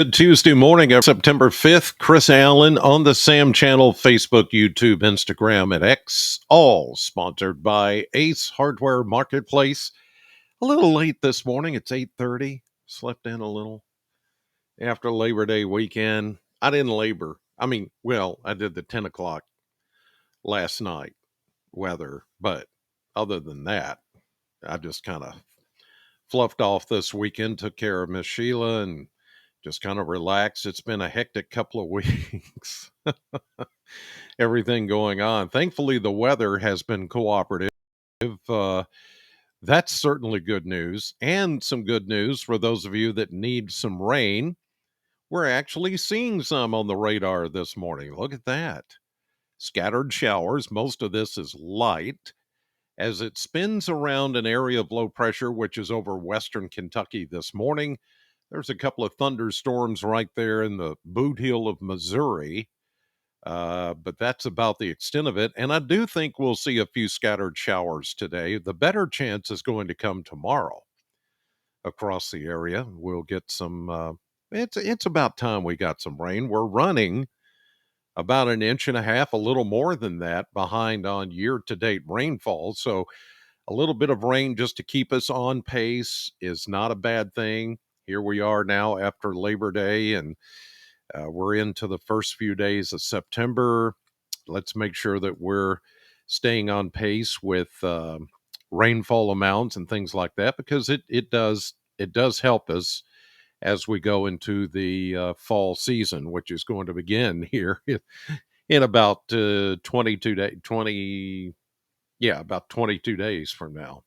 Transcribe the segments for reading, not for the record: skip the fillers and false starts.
Good Tuesday morning of September 5th. Chris Allen on the Sam Channel, Facebook, YouTube, Instagram, and X, all sponsored by Ace Hardware Marketplace. A little late this morning. It's 8:30. Slept in a little after Labor Day weekend. I didn't labor. I did the 10 o'clock last night weather, but other than that, I just kind of fluffed off this weekend, took care of Miss Sheila, and just kind of relaxed. It's been a hectic couple of weeks. Everything going on. Thankfully, the weather has been cooperative. Uh, that's certainly good news. And some good news for those of you that need some rain. We're actually seeing some on the radar this morning. Look at that. Scattered showers. Most of this is light as it spins around an area of low pressure, which is over western Kentucky this morning. There's a couple of thunderstorms right there in the boot heel of Missouri. But that's about the extent of it. And I do think we'll see a few scattered showers today. The better chance is going to come tomorrow across the area. We'll get some. It's about time we got some rain. We're running about an inch and a half, a little more than that, behind on year-to-date rainfall. So a little bit of rain just to keep us on pace is not a bad thing. Here we are now after Labor Day, and we're into the first few days of September. Let's make sure that we're staying on pace with rainfall amounts and things like that, because it does help us as we go into the fall season, which is going to begin here in about 22 days from now.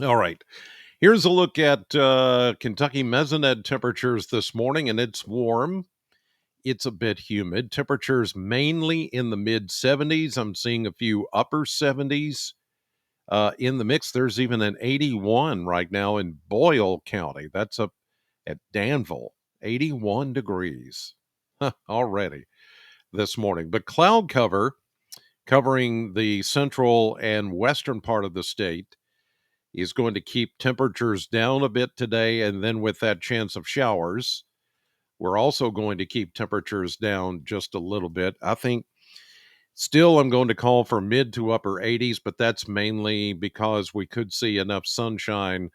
All right. Here's a look at Kentucky mesonet temperatures this morning, and it's warm. It's a bit humid. Temperatures mainly in the mid 70s. I'm seeing a few upper 70s in the mix. There's even an 81 right now in Boyle County. That's up at Danville, 81 degrees already this morning. But cloud cover covering the central and western part of the state is going to keep temperatures down a bit today. And then with that chance of showers, we're also going to keep temperatures down just a little bit. I think still I'm going to call for mid to upper 80s, but that's mainly because we could see enough sunshine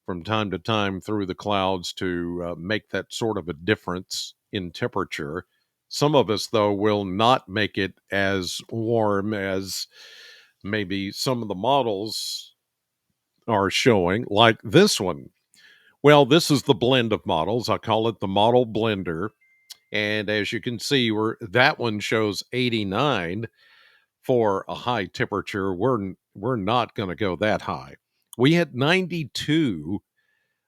from time to time through the clouds to make that sort of a difference in temperature. Some of us, though, will not make it as warm as maybe some of the models are showing, like this one. Well, this is the blend of models. I call it the model blender. And as you can see, that one shows 89 for a high temperature. We're not going to go that high. We had 92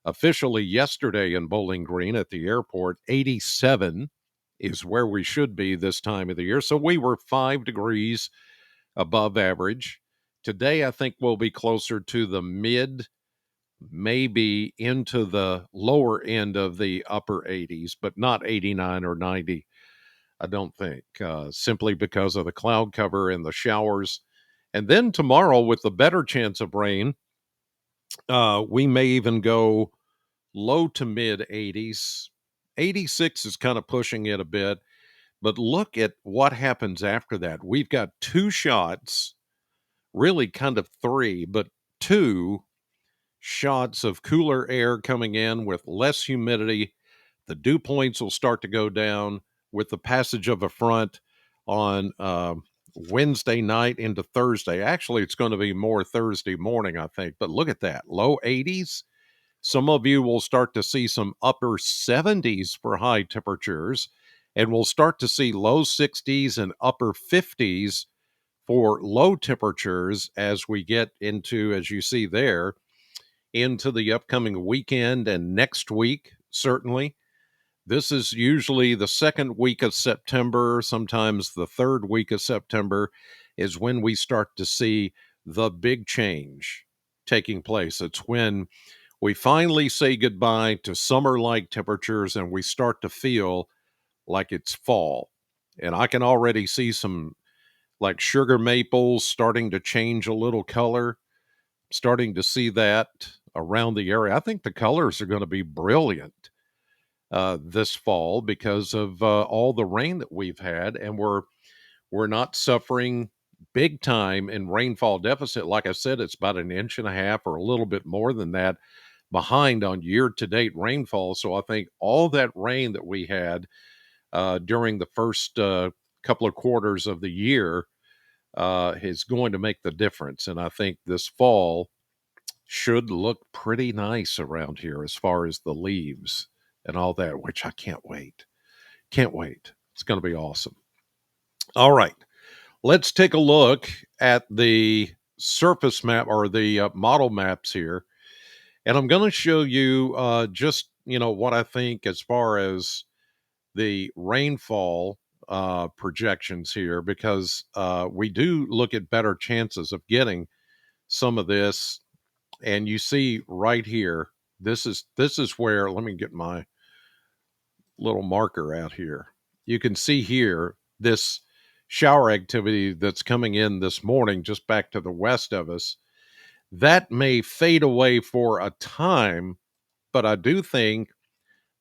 officially yesterday in Bowling Green at the airport. 87 is where we should be this time of the year. So we were 5 degrees above average. Today, I think we'll be closer to the mid, maybe into the lower end of the upper 80s, but not 89 or 90. I don't think, simply because of the cloud cover and the showers. And then tomorrow, with the better chance of rain, we may even go low to mid 80s. 86 is kind of pushing it a bit, but look at what happens after that. We've got 2 shots, really kind of 3, but 2 shots of cooler air coming in with less humidity. The dew points will start to go down with the passage of a front on Wednesday night into Thursday. Actually, it's going to be more Thursday morning, I think. But look at that, low 80s. Some of you will start to see some upper 70s for high temperatures, and we'll start to see low 60s and upper 50s for low temperatures as we get into, as you see there, into the upcoming weekend and next week, certainly. This is usually the second week of September, sometimes the third week of September, is when we start to see the big change taking place. It's when we finally say goodbye to summer-like temperatures and we start to feel like it's fall. And I can already see some like sugar maples starting to change a little color, starting to see that around the area. I think the colors are going to be brilliant this fall because of all the rain that we've had, and we're not suffering big time in rainfall deficit. Like I said, it's about an inch and a half or a little bit more than that behind on year to date rainfall. So I think all that rain that we had during the first couple of quarters of the year is going to make the difference. And I think this fall should look pretty nice around here as far as the leaves and all that, which I can't wait. Can't wait. It's going to be awesome. All right. Let's take a look at the surface map or the model maps here. And I'm going to show you just, what I think as far as the rainfall projections here, because we do look at better chances of getting some of this. And you see right here, this is where, let me get my little marker out here. You can see here this shower activity that's coming in this morning, just back to the west of us. That may fade away for a time, but I do think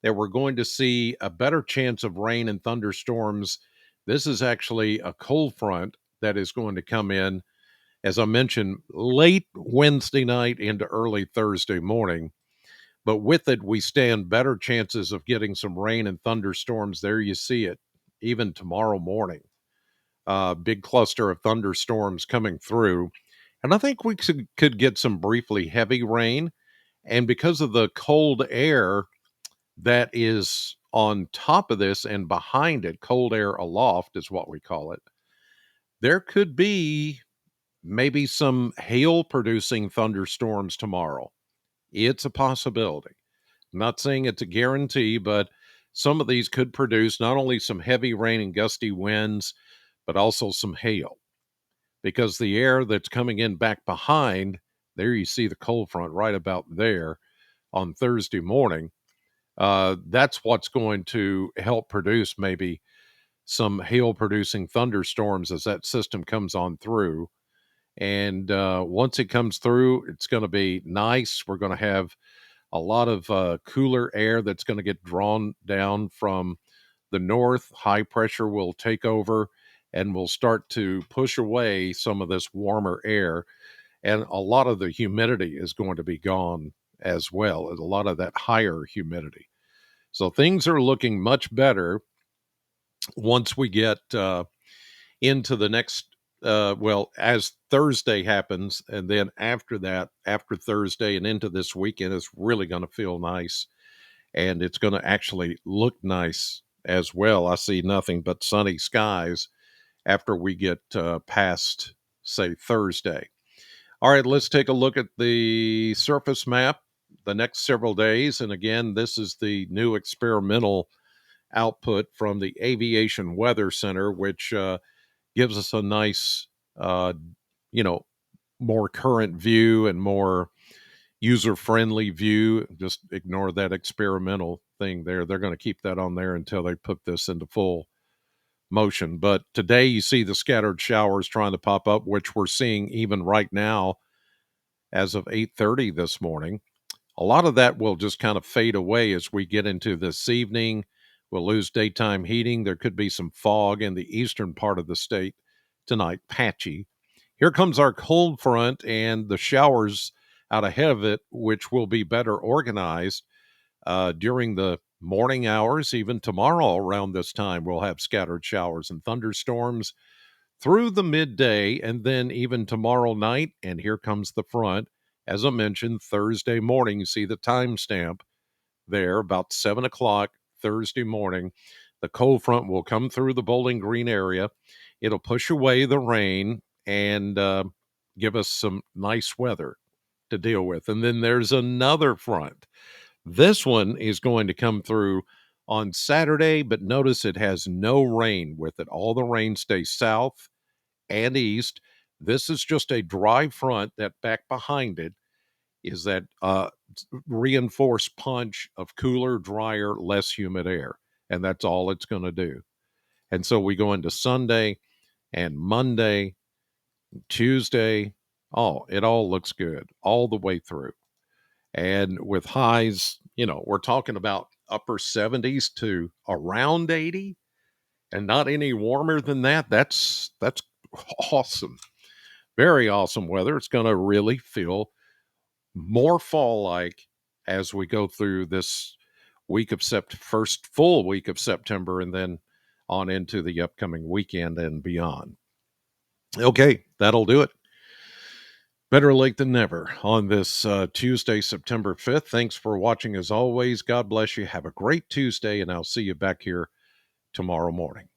that we're going to see a better chance of rain and thunderstorms. This is actually a cold front that is going to come in, as I mentioned, late Wednesday night into early Thursday morning. But with it, we stand better chances of getting some rain and thunderstorms. There you see it, even tomorrow morning. Big cluster of thunderstorms coming through. And I think we could get some briefly heavy rain. And because of the cold air that is on top of this and behind it, cold air aloft is what we call it, there could be maybe some hail producing thunderstorms tomorrow. It's a possibility. I'm not saying it's a guarantee, but some of these could produce not only some heavy rain and gusty winds, but also some hail. Because the air that's coming in back behind, there you see the cold front right about there on Thursday morning. That's what's going to help produce maybe some hail producing thunderstorms as that system comes on through. And once it comes through, it's going to be nice. We're going to have a lot of cooler air that's going to get drawn down from the north. High pressure will take over and will start to push away some of this warmer air. And a lot of the humidity is going to be gone as well, a lot of that higher humidity. So things are looking much better once we get into the next, as Thursday happens. And then after that, after Thursday and into this weekend, it's really going to feel nice. And it's going to actually look nice as well. I see nothing but sunny skies after we get past, say, Thursday. All right, let's take a look at the surface map the next several days. And again, this is the new experimental output from the Aviation Weather Center, which gives us a nice, uh, you know, more current view and more user friendly view. Just ignore that experimental thing there. They're going to keep that on there until they put this into full motion. But today you see the scattered showers trying to pop up, which we're seeing even right now as of 8:30 this morning. A lot of that will just kind of fade away as we get into this evening. We'll lose daytime heating. There could be some fog in the eastern part of the state tonight, patchy. Here comes our cold front and the showers out ahead of it, which will be better organized during the morning hours. Even tomorrow around this time, we'll have scattered showers and thunderstorms through the midday, and then even tomorrow night. And here comes the front. As I mentioned, Thursday morning, you see the timestamp there, about 7 o'clock Thursday morning. The cold front will come through the Bowling Green area. It'll push away the rain and give us some nice weather to deal with. And then there's another front. This one is going to come through on Saturday, but notice it has no rain with it. All the rain stays south and east. This is just a dry front that back behind it is that reinforced punch of cooler, drier, less humid air. And that's all it's going to do. And so we go into Sunday and Monday, Tuesday. Oh, it all looks good all the way through. And with highs, we're talking about upper 70s to around 80 and not any warmer than that. That's awesome. Very awesome weather. It's going to really feel more fall-like as we go through this first full week of September, and then on into the upcoming weekend and beyond. Okay, that'll do it. Better late than never on this Tuesday, September 5th. Thanks for watching as always. God bless you. Have a great Tuesday, and I'll see you back here tomorrow morning.